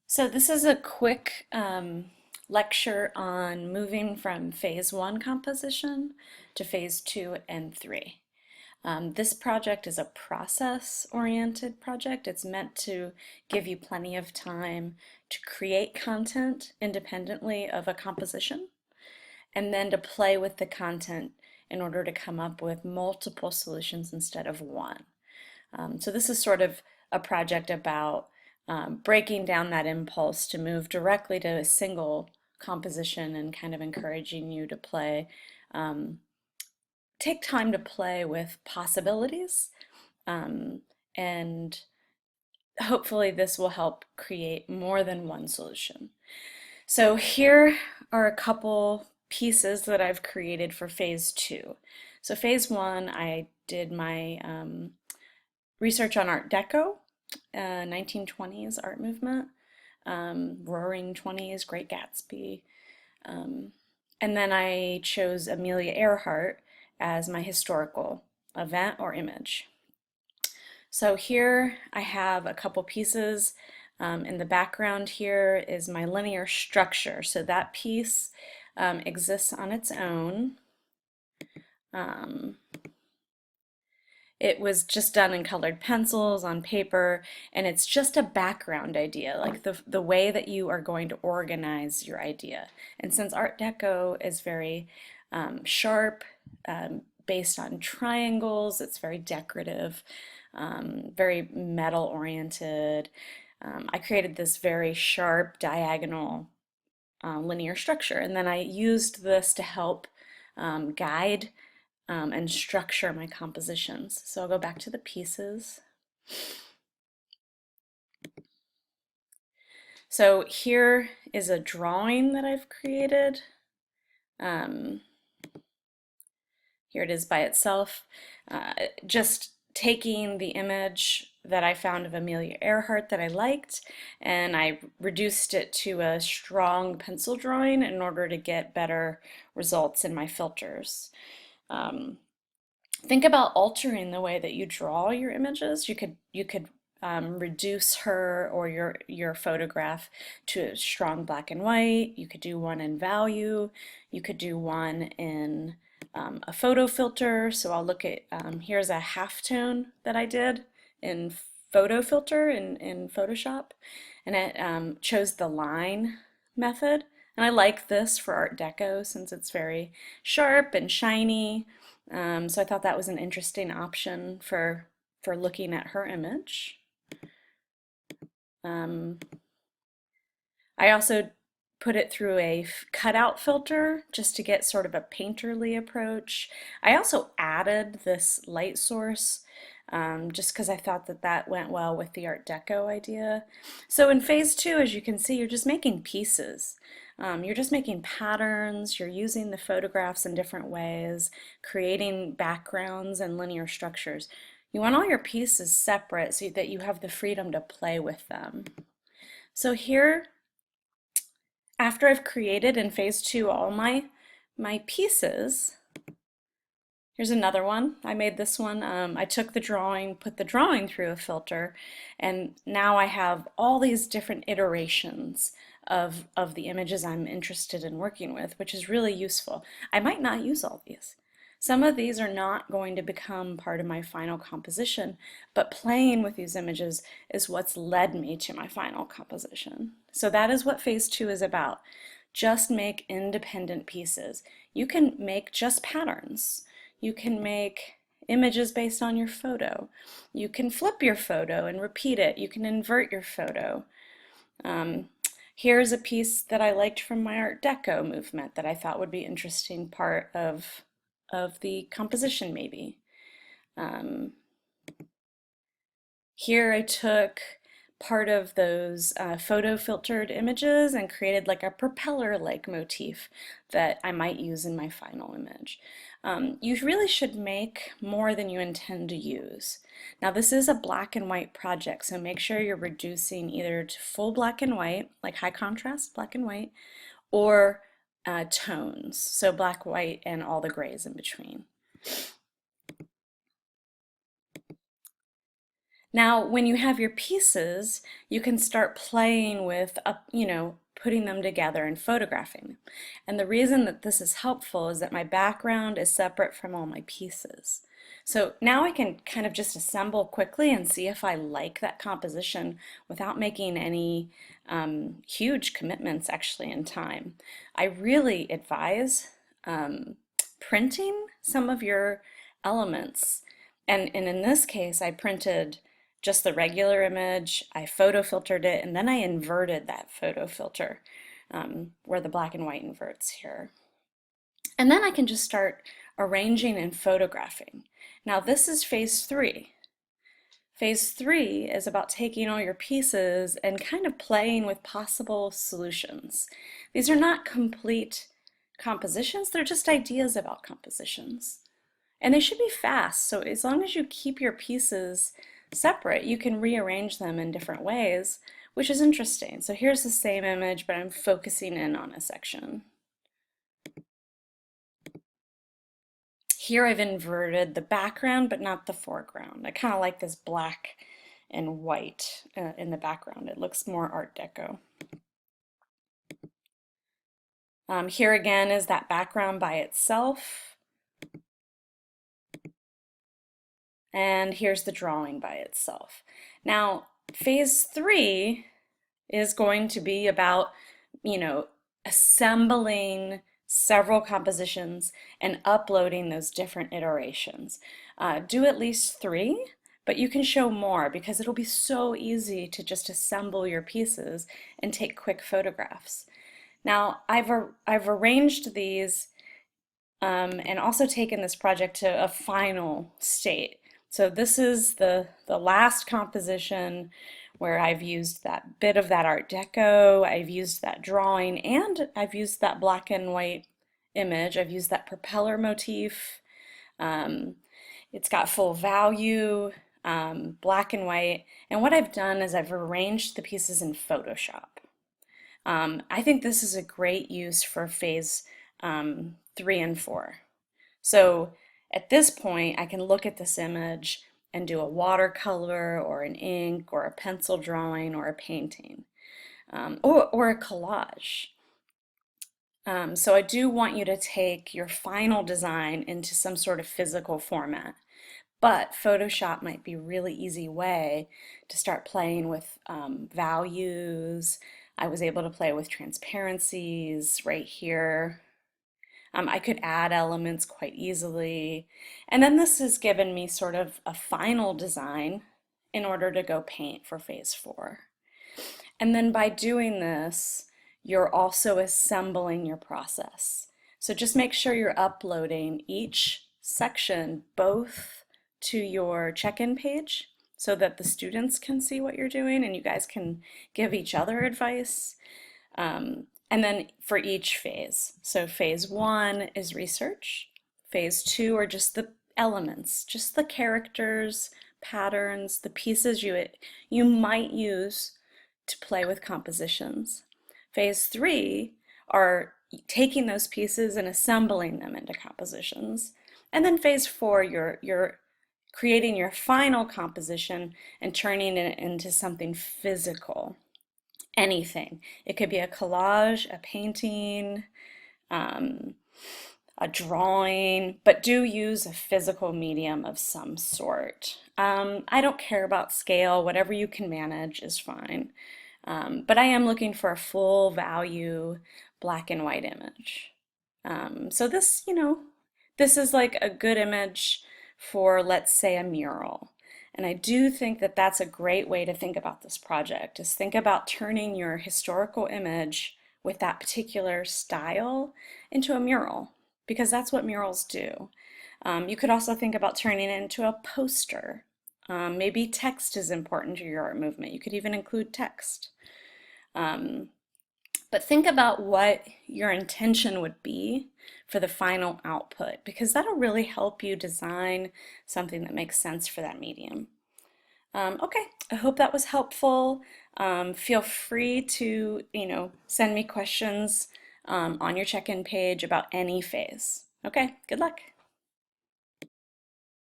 So this is a quick lecture on moving from phase one composition to phase two and three. This project is a process-oriented project. It's meant to give you plenty of time to create content independently of a composition and then to play with the content in order to come up with multiple solutions instead of one. So this is sort of a project about breaking down that impulse to move directly to a single composition and kind of encouraging you to play, take time to play with possibilities, and hopefully this will help create more than one solution. So here are a couple pieces that I've created for phase two. So phase one, I did my research on Art Deco, 1920s art movement, Roaring Twenties, Great Gatsby. Um, and then I chose Amelia Earhart as my historical event or image. So here I have a couple pieces. In the background here is my linear structure. So that piece exists on its own. Um, It was just done in colored pencils on paper, and it's just a background idea, like the way that you are going to organize your idea. And since Art Deco is very sharp, based on triangles, it's very decorative, very metal oriented. I created this very sharp diagonal linear structure, and then I used this to help guide and structure my compositions. So I'll go back to the pieces. So here is a drawing that I've created. Um, Here it is by itself. Just taking the image that I found of Amelia Earhart that I liked, and I reduced it to a strong pencil drawing in order to get better results in my filters. Um, think about altering the way that you draw your images. You could reduce her or your photograph to a strong black and white. You could do one in value. You could do one in a photo filter. So I'll look at here's a halftone that I did in photo filter in Photoshop, and it chose the line method. And I like this for Art Deco since it's very sharp and shiny. So I thought that was an interesting option for looking at her image. Um, I also put it through a cutout filter just to get sort of a painterly approach. I also added this light source just because I thought that that went well with the Art Deco idea. So in phase two, as you can see, you're just making pieces. You're just making patterns, you're using the photographs in different ways, creating backgrounds and linear structures. You want all your pieces separate so that you have the freedom to play with them. So here, after I've created in phase two all my pieces, here's another one. I made this one. I took the drawing, put the drawing through a filter, and now I have all these different iterations of the images I'm interested in working with, which is really useful. I might not use all these. Some of these are not going to become part of my final composition, but playing with these images is what's led me to my final composition. So that is what phase two is about. Just make independent pieces. You can make just patterns. You can make images based on your photo. You can flip your photo and repeat it. You can invert your photo. Here's a piece that I liked from my Art Deco movement that I thought would be interesting part of the composition maybe. Here I took part of those photo filtered images and created like a propeller-like motif that I might use in my final image. You really should make more than you intend to use. Now this is a black and white project, so make sure you're reducing either to full black and white, like high contrast black and white, or tones, so black, white, and all the grays in between. Now, when you have your pieces, you can start playing with, putting them together and photographing them. And the reason that this is helpful is that my background is separate from all my pieces. So now I can kind of just assemble quickly and see if I like that composition without making any huge commitments actually in time. I really advise printing some of your elements. And in this case, I printed just the regular image, I photo filtered it, and then I inverted that photo filter where the black and white inverts here. And then I can just start arranging and photographing. Now this is phase 3. Phase 3 is about taking all your pieces and kind of playing with possible solutions. These are not complete compositions, they're just ideas about compositions. And they should be fast, so as long as you keep your pieces separate, you can rearrange them in different ways, which is interesting. So here's the same image, but I'm focusing in on a section. Here I've inverted the background, but not the foreground. I kind of like this black and white in the background. It looks more Art Deco. Here again is that background by itself. And here's the drawing by itself. Now, phase 3 is going to be about, assembling several compositions and uploading those different iterations. Do at least 3, but you can show more because it'll be so easy to just assemble your pieces and take quick photographs. Now, I've arranged these and also taken this project to a final state. So this is the last composition where I've used that bit of that Art Deco, I've used that drawing, and I've used that black and white image. I've used that propeller motif. It's got full value, black and white. And what I've done is I've arranged the pieces in Photoshop. I think this is a great use for phase 3 and 4. So at this point, I can look at this image and do a watercolor or an ink or a pencil drawing or a painting or a collage. So I do want you to take your final design into some sort of physical format. But Photoshop might be a really easy way to start playing with values. I was able to play with transparencies right here. I could add elements quite easily. And then this has given me sort of a final design in order to go paint for phase 4. And then by doing this, you're also assembling your process. So just make sure you're uploading each section both to your check-in page so that the students can see what you're doing and you guys can give each other advice. And then for each phase. So phase 1 is research. Phase 2 are just the elements, just the characters, patterns, the pieces you might use to play with compositions. Phase 3 are taking those pieces and assembling them into compositions. And then phase 4, you're creating your final composition and turning it into something physical. Anything. It could be a collage, a painting, a drawing, but do use a physical medium of some sort. I don't care about scale, whatever you can manage is fine. But I am looking for a full value black and white image. So this, this is like a good image for, let's say, a mural. And I do think that that's a great way to think about this project, is think about turning your historical image with that particular style into a mural, because that's what murals do. You could also think about turning it into a poster. Maybe text is important to your art movement. You could even include text. But think about what your intention would be for the final output, because that'll really help you design something that makes sense for that medium. Okay, I hope that was helpful. Feel free to, send me questions on your check-in page about any phase. Okay, good luck.